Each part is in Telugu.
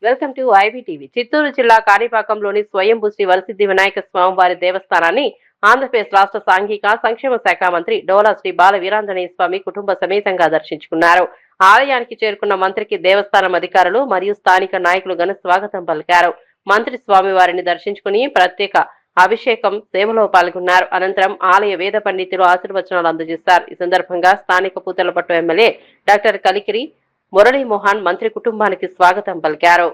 Welcome to IBTV. చిత్తూరు జిల్లా కాణిపాకంలోని స్వయంభూ శ్రీ వరసిద్ధి వినాయక స్వామివారి దేవస్థానాన్ని ఆంధ్రప్రదేశ్ రాష్ట్ర సాంఘిక సంక్షేమ శాఖ మంత్రి డోలా శ్రీ బాల వీరాంజనేయ స్వామి కుటుంబ సమేతంగా దర్శించుకున్నారు. ఆలయానికి చేరుకున్న మంత్రికి దేవస్థానం అధికారులు మరియు స్థానిక నాయకులు ఘన స్వాగతం పలికారు. మంత్రి స్వామివారిని దర్శించుకుని ప్రత్యేక అభిషేకం సేవలో పాల్గొన్నారు. అనంతరం ఆలయ వేద పండితులు ఆశీర్వచనాలు అందజేశారు. ఈ సందర్భంగా స్థానిక పూతలపట్టు ఎమ్మెల్యే డాక్టర్ కలికిరి మురళీమోహన్ మంత్రి కుటుంబానికి స్వాగతం పలికారు.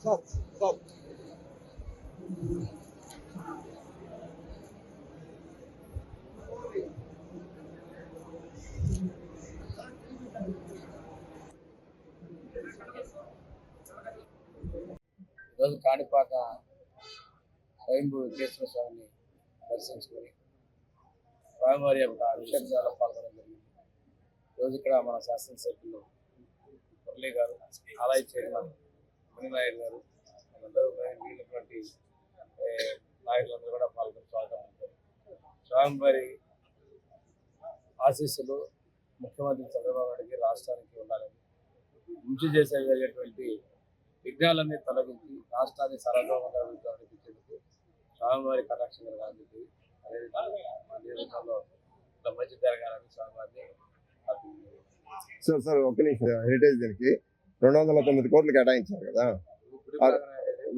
Stop. ఈరోజు కాణిపాక స్వయంభూ వెంకటేశ్వర స్వామిని దర్శించుకొని స్వామివారి యొక్క అభిషేకాల్లో పాల్గొనడం జరిగింది. ఈరోజు ఇక్కడ మన శాసనసభ్యులు మురళీ గారు, ఆలయ చైర్మన్ మునినాయుడు గారు, మనందరూ మిగిలినటువంటి నాయకులందరూ కూడా పాల్గొని స్వాగతం పలికారు. స్వామివారి ఆశీస్సులు ముఖ్యమంత్రి చంద్రబాబు నాయుడికి రాష్ట్రానికి ఉండాలని, ముందు చేసే జరిగేటువంటి విఘ్నాలన్నీ తొలగించి రాష్ట్రాన్ని సర్వతోముఖంగా నడిపించేందుకు స్వామివారి కటాక్షం కలగాలని చెప్పి అదేవిధంగా మంచి జరగాలని స్వామివారిని సార్ ఒక నిమిషం. హెరిటేజ్ దీనికి 209 కోట్లు కేటాయించారు కదా.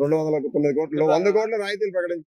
209 కోట్లు 100 కోట్ల రాయితీలు ప్రకటించారు.